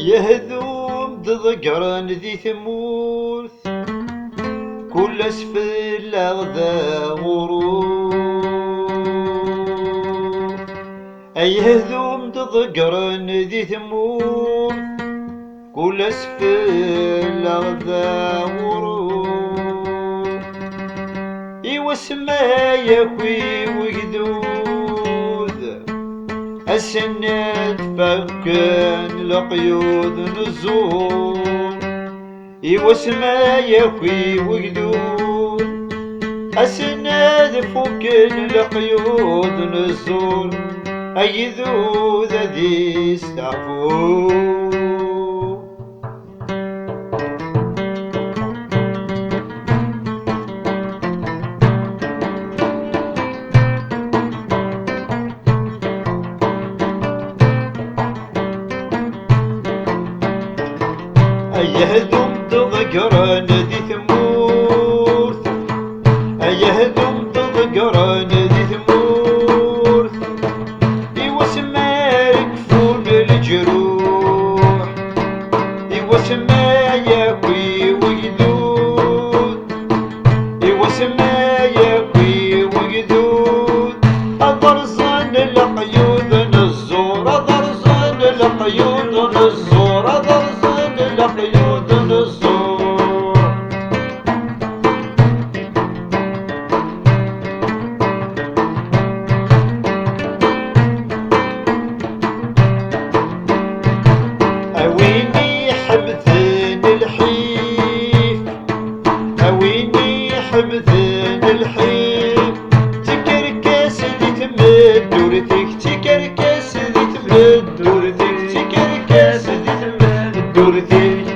يهذوم تذكرن ذي ثموث كل اسفل ذا غروب. يهذوم تذكرن ذي ثموث كل اسفل ذا غروب. يوسما يكوي وقدود السنات فكان القيود نزول. يوسما يكوي وقدود السنات فكان القيود نزول. أيذو ذي استعفو يهدم تذكرن ذي ثمورث. يهدم تذكرن ذي ثمورث. يوسما يكفون الجروح. يوسما يكوي وقدود. يوسما يكوي وقدود. أضرزن القيود نزور. أضرزن القيود نزور. أضرزن القيود نزور. أويني حبثن الحيف. أويني حبثن الحيف. تكركس ذي تمد دورتك. تكركس ذي تمد دورتك. تكركس ذي تمد دورتك.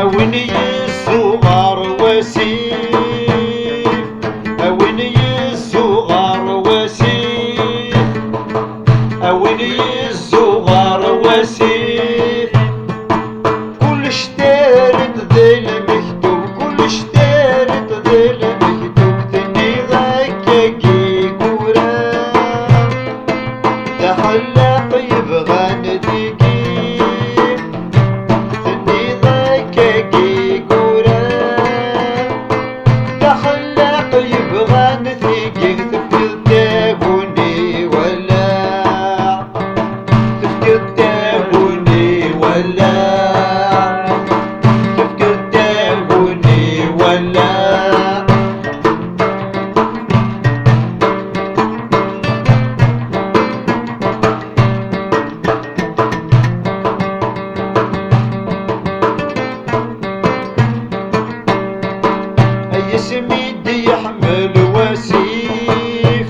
أويني الصغار وسيف. أويني الصغار وسيف. أويني الصغار وسيف. كل شتارت ذي المكتوب. كل شتارت ذي المكتوب. تني ذاكاكي كورا تحلق يبغى نديكي. تني ذاكاكي كورا تحلق يبغى نديكي. تفكر تاهوني ولا تفكر تاهوني ولا تفكر تاهوني ولا. أي سميد يحمل وسيف.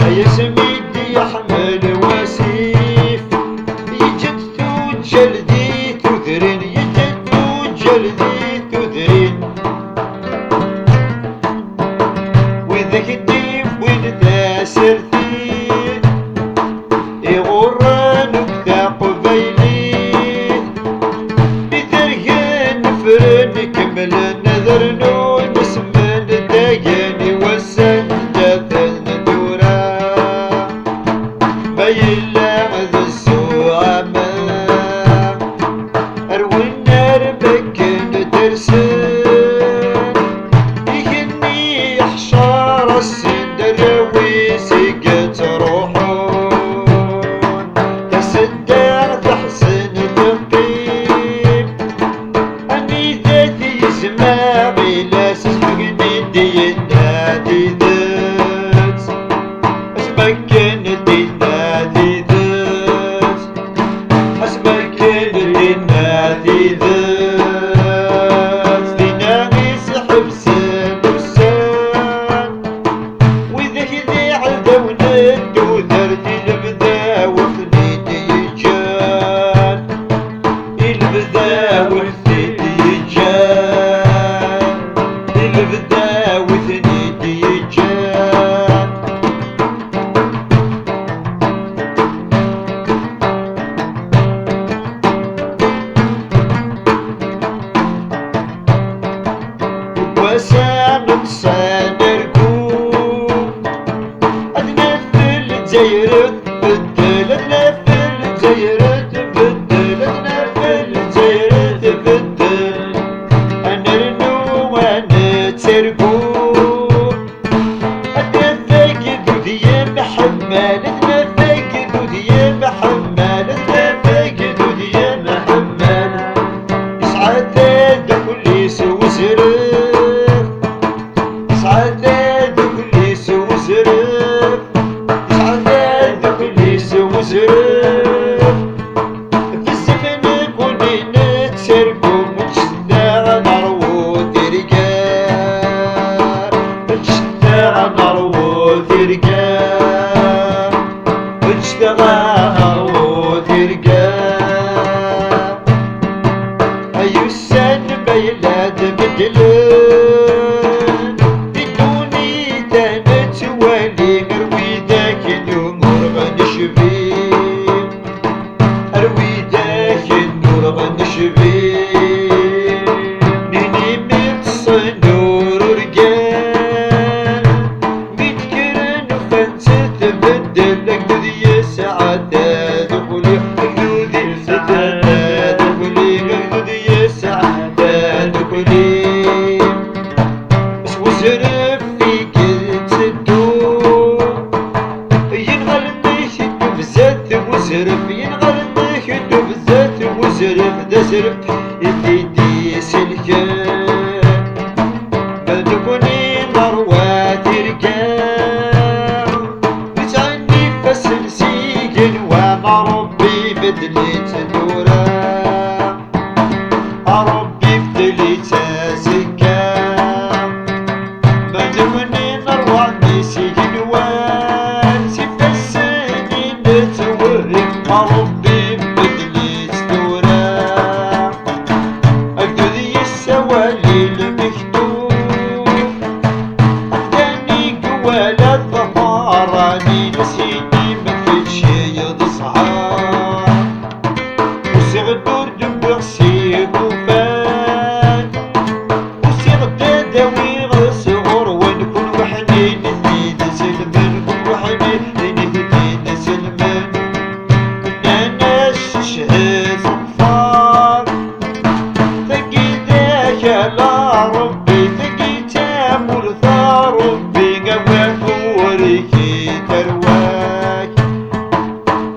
أي سميد يحمل وسيف. يجد جلدي تثرين. يجد جلدي تثرين. وذاك الديف وين ذا سرثين. يغرانك ذا قبيلين. بذرهن فرن كمل نذر نون اسمن داياني والسجدة ندورا. ما يلاعذ السوامة أروي النار مكن درسان. يهني حشار السندر ويسقت روحون. تصدع تحسن تقيم. أني ذاتي إسماعيل أسمعني دينا دي ذات. أسمكن دينا دي ذات. أسمكن دينا دي ذات. دينا يسحب سن وسان. وذاك ذي عذون الدوثر. دي البدا وفنيدي يجان. البدا وفنيدي يجان. البدا وفنيدي يجان. وسام نقصان ركوب. أدنى في الجزائر بدل حمال المفاقد وديا حمال المفاقد وديا حمال يسعد كل وزرف يسعد كل وزرف يسعد كل وزرف في الزمن كوني نتسرقو متشدة نروض رقاب متشدة نروض رقاب متشدة نروض رقاب أيو السن بيلاد بدلن بدوني تانت والي مروي ذاك الأمور غنشبي أروي ذاك النور غنشبي نيني متصنور رجال متكرن وفانت تبدل أقدودي يا سعادة دخولي أقدودي سعادة دخولي أقدودي يا سعادة دخولي بس وزرف في قلت الدور ينغلبني شدو بزات وزرف ينغلبني شدو بزات وزرف دا زرف يديدي سلكان بلدكوني مروات رقام بتعني فسل سيقن وانا ربي بدليت نورا ربي بدليت سكام بلدكوني مروات سيقن وان سفسني نتورم ربي بدليت نورا أقدري السوالي المكتوب أخداني قوالة ظهراني نسيني مثل شي ضصعان وصغدور دبر سيقو فان وصغداداوي غصغر ونكون وحدين نزيد سلمان نكون وحدين نزيد سلمان كنا ناس شهاد صفار تقيداك على ربي تقيتا مرثى ربي قواك وريكي ترواك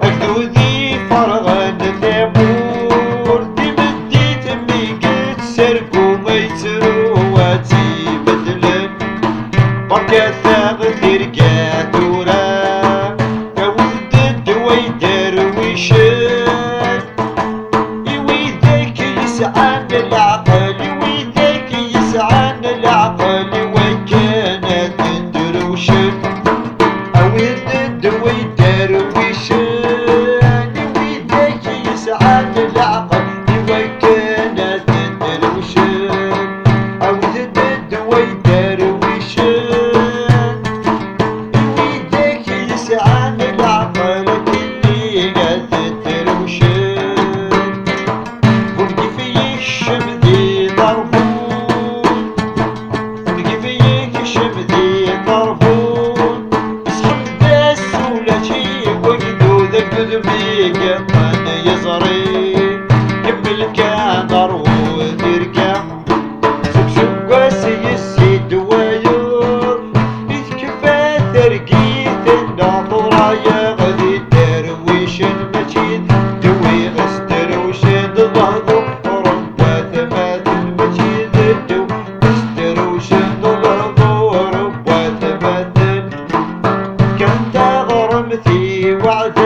أقدودي فرغان ثابور دي بديت ميقت سرقو ميترواتي بدلن بركة ثاغثير قاتورا كود الدوي درويشان يويدك يسعان العقل يويدك يسعان العقل وين كانت دروشن أويد الدوي درويشان يويدك يسعان العقل وين كانت دروشن أويد الدوي درويشان يويدك يسعان العقل اللي قد دروشن ونجي فيك شمدي ضربون ونجي فيك شمدي ضربون يسحب داس ولا شي وقدود قدمي كمان يزري كمل كان ضربون يرجع سوق قاسي السيد ويور بيتكفى ترقيت الناظرة يا غدي الدرويش المشيد دوي غس دروشد ضهضو ربا ثمات المشيد دو غس دروشد ضهضو ربا ثمات كنت غرمتي وعد